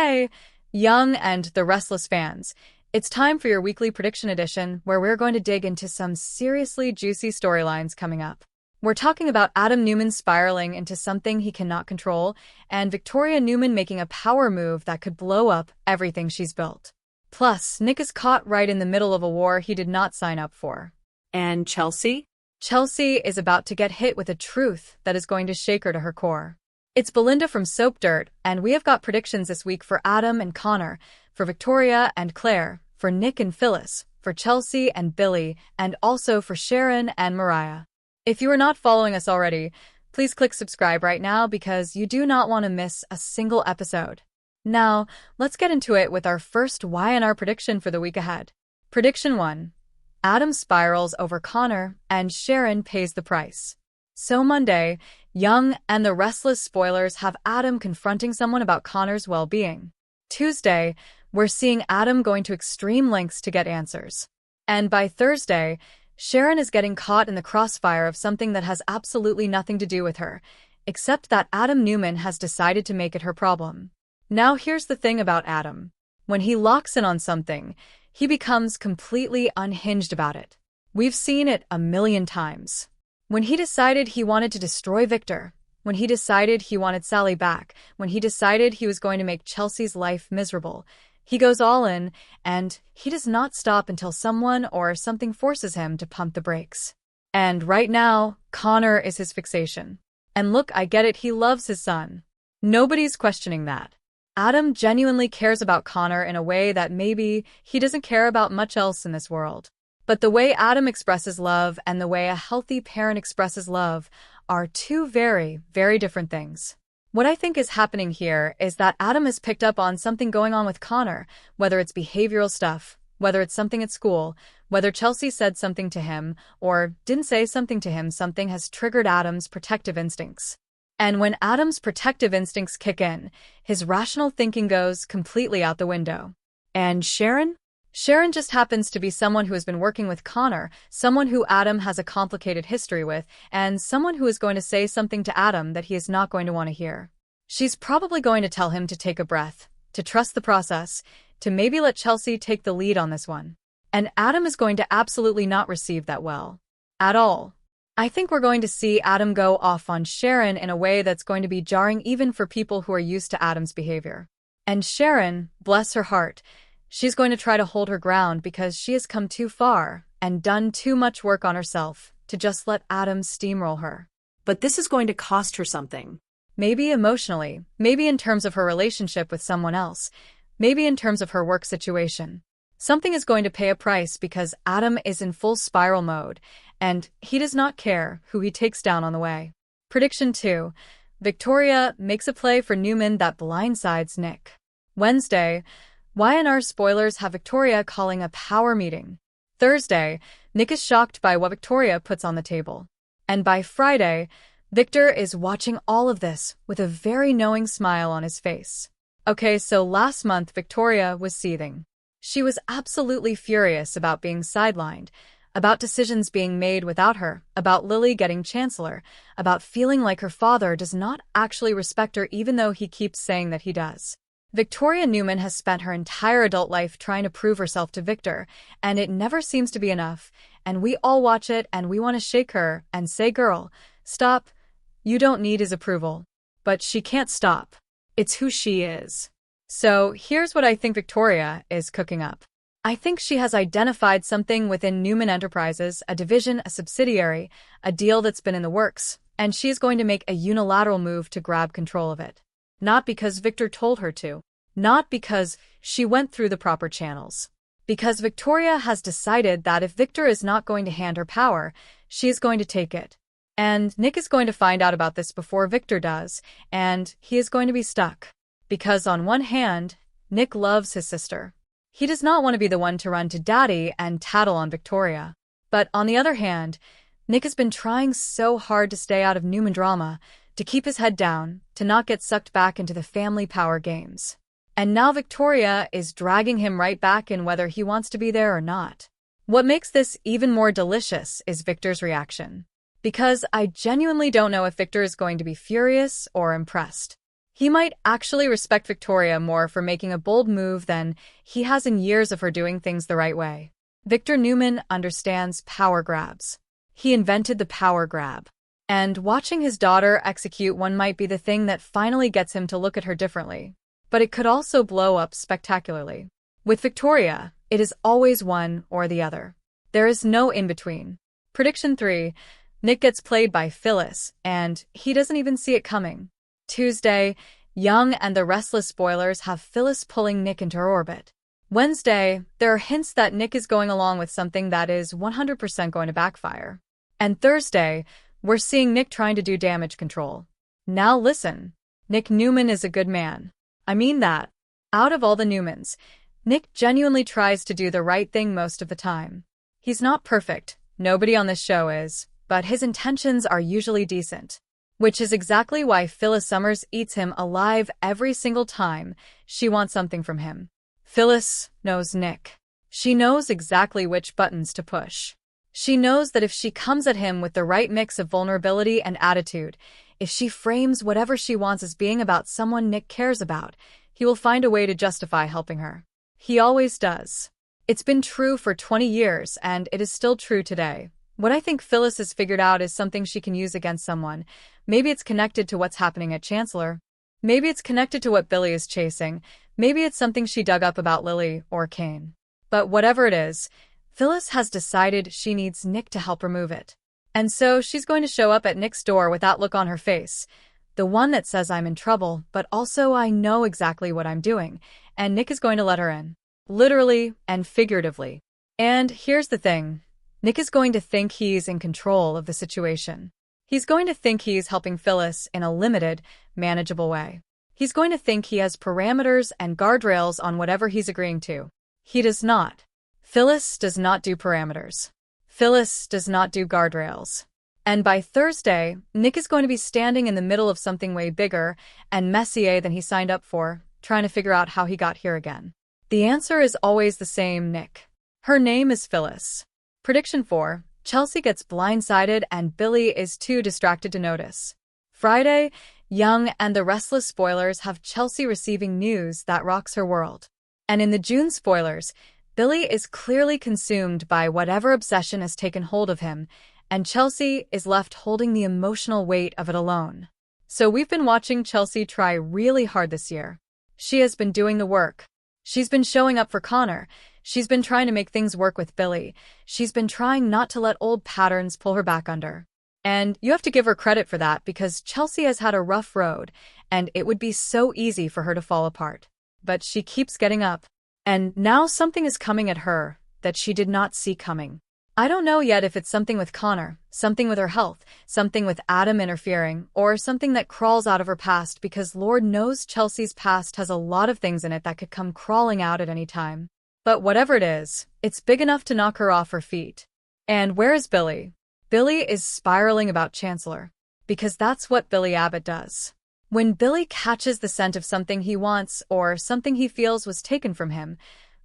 Hey, Young and the Restless fans. It's time for your weekly prediction edition, where we're going to dig into some seriously juicy storylines coming up. We're talking about Adam Newman spiraling into something he cannot control, and Victoria Newman making a power move that could blow up everything she's built. Plus, Nick is caught right in the middle of a war he did not sign up for. And Chelsea? Chelsea is about to get hit with a truth that is going to shake her to her core. It's Belinda from Soap Dirt, and we have got predictions this week for Adam and Connor, for Victoria and Claire, for Nick and Phyllis, for Chelsea and Billy, and also for Sharon and Mariah. If you are not following us already, please click subscribe right now because you do not want to miss a single episode. Now, let's get into it with our first Y&R prediction for the week ahead. Prediction 1. Adam spirals over Connor, and Sharon pays the price. So Monday, Young and the Restless spoilers have Adam confronting someone about Connor's well-being. Tuesday, we're seeing Adam going to extreme lengths to get answers. And by Thursday, Sharon is getting caught in the crossfire of something that has absolutely nothing to do with her, except that Adam Newman has decided to make it her problem. Now here's the thing about Adam. When he locks in on something, he becomes completely unhinged about it. We've seen it a million times. When he decided he wanted to destroy Victor, when he decided he wanted Sally back, when he decided he was going to make Chelsea's life miserable, he goes all in, and he does not stop until someone or something forces him to pump the brakes. And right now, Connor is his fixation. And look, I get it, he loves his son. Nobody's questioning that. Adam genuinely cares about Connor in a way that maybe he doesn't care about much else in this world. But the way Adam expresses love and the way a healthy parent expresses love are two very, very different things. What I think is happening here is that Adam has picked up on something going on with Connor, whether it's behavioral stuff, whether it's something at school, whether Chelsea said something to him or didn't say something to him, something has triggered Adam's protective instincts. And when Adam's protective instincts kick in, his rational thinking goes completely out the window. And Sharon? Sharon just happens to be someone who has been working with Connor, someone who Adam has a complicated history with, and someone who is going to say something to Adam that he is not going to want to hear. She's probably going to tell him to take a breath, to trust the process, to maybe let Chelsea take the lead on this one. And Adam is going to absolutely not receive that well. At all. I think we're going to see Adam go off on Sharon in a way that's going to be jarring even for people who are used to Adam's behavior. And Sharon, bless her heart, she's going to try to hold her ground because she has come too far and done too much work on herself to just let Adam steamroll her. But this is going to cost her something. Maybe emotionally, maybe in terms of her relationship with someone else, maybe in terms of her work situation. Something is going to pay a price because Adam is in full spiral mode, and he does not care who he takes down on the way. Prediction 2. Victoria makes a play for Newman that blindsides Nick. Wednesday, Y&R spoilers have Victoria calling a power meeting. Thursday, Nick is shocked by what Victoria puts on the table. And by Friday, Victor is watching all of this with a very knowing smile on his face. Okay, so last month Victoria was seething. She was absolutely furious about being sidelined, about decisions being made without her, about Lily getting chancellor, about feeling like her father does not actually respect her even though he keeps saying that he does. Victoria Newman has spent her entire adult life trying to prove herself to Victor, and it never seems to be enough, and we all watch it and we want to shake her and say, girl, stop, you don't need his approval. But she can't stop. It's who she is. So here's what I think Victoria is cooking up. I think she has identified something within Newman Enterprises, a division, a subsidiary, a deal that's been in the works, and she's going to make a unilateral move to grab control of it. Not because Victor told her to. Not because she went through the proper channels. Because Victoria has decided that if Victor is not going to hand her power, she is going to take it. And Nick is going to find out about this before Victor does, and he is going to be stuck. Because on one hand, Nick loves his sister. He does not want to be the one to run to Daddy and tattle on Victoria. But on the other hand, Nick has been trying so hard to stay out of Newman drama, to keep his head down, to not get sucked back into the family power games. And now Victoria is dragging him right back in whether he wants to be there or not. What makes this even more delicious is Victor's reaction. Because I genuinely don't know if Victor is going to be furious or impressed. He might actually respect Victoria more for making a bold move than he has in years of her doing things the right way. Victor Newman understands power grabs. He invented the power grab. And watching his daughter execute one might be the thing that finally gets him to look at her differently. But it could also blow up spectacularly. With Victoria, it is always one or the other. There is no in-between. Prediction 3. Nick gets played by Phyllis, and he doesn't even see it coming. Tuesday, Young and the Restless spoilers have Phyllis pulling Nick into her orbit. Wednesday, there are hints that Nick is going along with something that is 100% going to backfire. And Thursday, we're seeing Nick trying to do damage control. Now listen, Nick Newman is a good man. I mean that. Out of all the Newmans, Nick genuinely tries to do the right thing most of the time. He's not perfect, nobody on this show is, but his intentions are usually decent. Which is exactly why Phyllis Summers eats him alive every single time she wants something from him. Phyllis knows Nick. She knows exactly which buttons to push. She knows that if she comes at him with the right mix of vulnerability and attitude, if she frames whatever she wants as being about someone Nick cares about, he will find a way to justify helping her. He always does. It's been true for 20 years, and it is still true today. What I think Phyllis has figured out is something she can use against someone. Maybe it's connected to what's happening at Chancellor. Maybe it's connected to what Billy is chasing. Maybe it's something she dug up about Lily or Kane. But whatever it is, Phyllis has decided she needs Nick to help remove it. And so she's going to show up at Nick's door with that look on her face. The one that says I'm in trouble, but also I know exactly what I'm doing. And Nick is going to let her in. Literally and figuratively. And here's the thing. Nick is going to think he's in control of the situation. He's going to think he's helping Phyllis in a limited, manageable way. He's going to think he has parameters and guardrails on whatever he's agreeing to. He does not. Phyllis does not do parameters. Phyllis does not do guardrails. And by Thursday, Nick is going to be standing in the middle of something way bigger and messier than he signed up for, trying to figure out how he got here again. The answer is always the same, Nick. Her name is Phyllis. Prediction 4. Chelsea gets blindsided and Billy is too distracted to notice. Friday, Young and the Restless spoilers have Chelsea receiving news that rocks her world. And in the June spoilers, Billy is clearly consumed by whatever obsession has taken hold of him, and Chelsea is left holding the emotional weight of it alone. So we've been watching Chelsea try really hard this year. She has been doing the work. She's been showing up for Connor. She's been trying to make things work with Billy. She's been trying not to let old patterns pull her back under. And you have to give her credit for that because Chelsea has had a rough road, and it would be so easy for her to fall apart. But she keeps getting up. And now something is coming at her that she did not see coming. I don't know yet if it's something with Connor, something with her health, something with Adam interfering, or something that crawls out of her past because Lord knows Chelsea's past has a lot of things in it that could come crawling out at any time. But whatever it is, it's big enough to knock her off her feet. And where is Billy? Billy is spiraling about Chancellor. Because that's what Billy Abbott does. When Billy catches the scent of something he wants or something he feels was taken from him,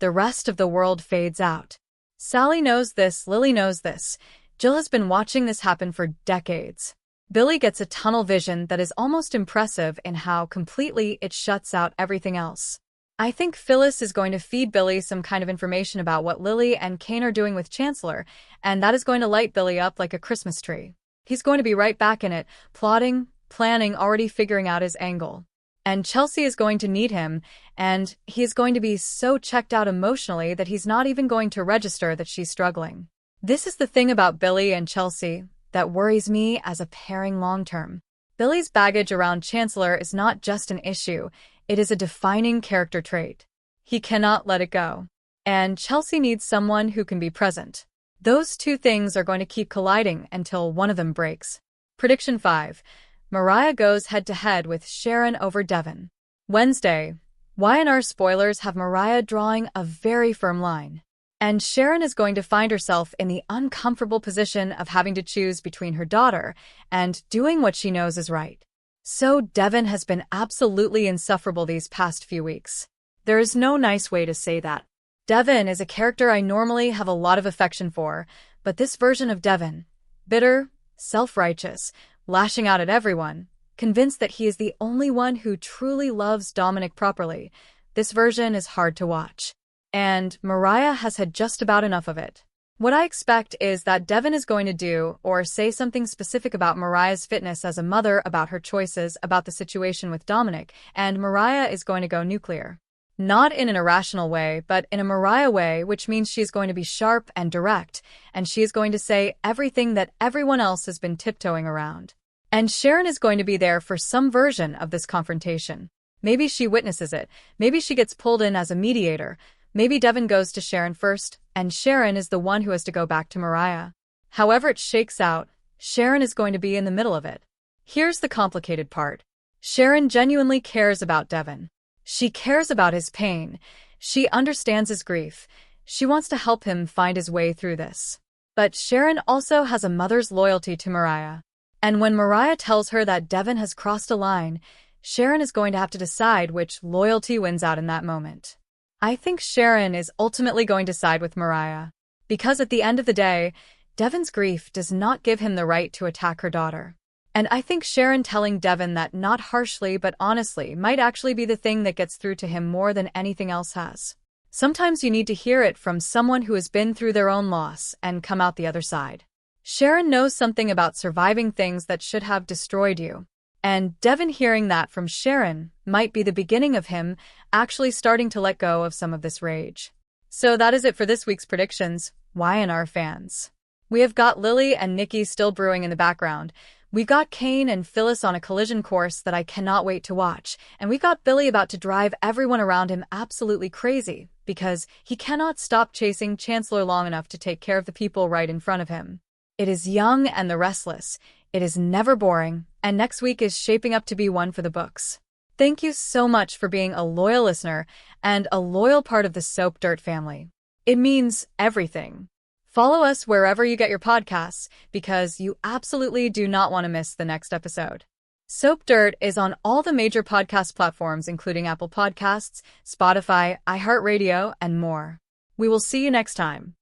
the rest of the world fades out. Sally knows this, Lily knows this. Jill has been watching this happen for decades. Billy gets a tunnel vision that is almost impressive in how completely it shuts out everything else. I think Phyllis is going to feed Billy some kind of information about what Lily and Kane are doing with Chancellor, and that is going to light Billy up like a Christmas tree. He's going to be right back in it, plotting, planning, already figuring out his angle. And Chelsea is going to need him, and he is going to be so checked out emotionally that he's not even going to register that she's struggling. This is the thing about Billy and Chelsea that worries me as a pairing long-term. Billy's baggage around Chancellor is not just an issue, it is a defining character trait. He cannot let it go. And Chelsea needs someone who can be present. Those two things are going to keep colliding until one of them breaks. Prediction 5. Mariah goes head-to-head with Sharon over Devin. Wednesday, Y&R spoilers have Mariah drawing a very firm line. And Sharon is going to find herself in the uncomfortable position of having to choose between her daughter and doing what she knows is right. So Devin has been absolutely insufferable these past few weeks. There is no nice way to say that. Devin is a character I normally have a lot of affection for, but this version of Devin, bitter, self-righteous, lashing out at everyone, convinced that he is the only one who truly loves Dominic properly. This version is hard to watch. And Mariah has had just about enough of it. What I expect is that Devin is going to do or say something specific about Mariah's fitness as a mother, about her choices, about the situation with Dominic, and Mariah is going to go nuclear. Not in an irrational way, but in a Mariah way, which means she's going to be sharp and direct, and she is going to say everything that everyone else has been tiptoeing around. And Sharon is going to be there for some version of this confrontation. Maybe she witnesses it, maybe she gets pulled in as a mediator, maybe Devin goes to Sharon first, and Sharon is the one who has to go back to Mariah. However it shakes out, Sharon is going to be in the middle of it. Here's the complicated part. Sharon genuinely cares about Devin. She cares about his pain. She understands his grief. She wants to help him find his way through this. But Sharon also has a mother's loyalty to Mariah. And when Mariah tells her that Devin has crossed a line, Sharon is going to have to decide which loyalty wins out in that moment. I think Sharon is ultimately going to side with Mariah. Because at the end of the day, Devin's grief does not give him the right to attack her daughter. And I think Sharon telling Devin that not harshly but honestly might actually be the thing that gets through to him more than anything else has. Sometimes you need to hear it from someone who has been through their own loss and come out the other side. Sharon knows something about surviving things that should have destroyed you. And Devin hearing that from Sharon might be the beginning of him actually starting to let go of some of this rage. So that is it for this week's predictions. Y&R fans. We have got Lily and Nikki still brewing in the background. We've got Kane and Phyllis on a collision course that I cannot wait to watch. And we've got Billy about to drive everyone around him absolutely crazy because he cannot stop chasing Chancellor long enough to take care of the people right in front of him. It is Young and the Restless. It is never boring, and next week is shaping up to be one for the books. Thank you so much for being a loyal listener and a loyal part of the Soap Dirt family. It means everything. Follow us wherever you get your podcasts because you absolutely do not want to miss the next episode. Soap Dirt is on all the major podcast platforms including Apple Podcasts, Spotify, iHeartRadio, and more. We will see you next time.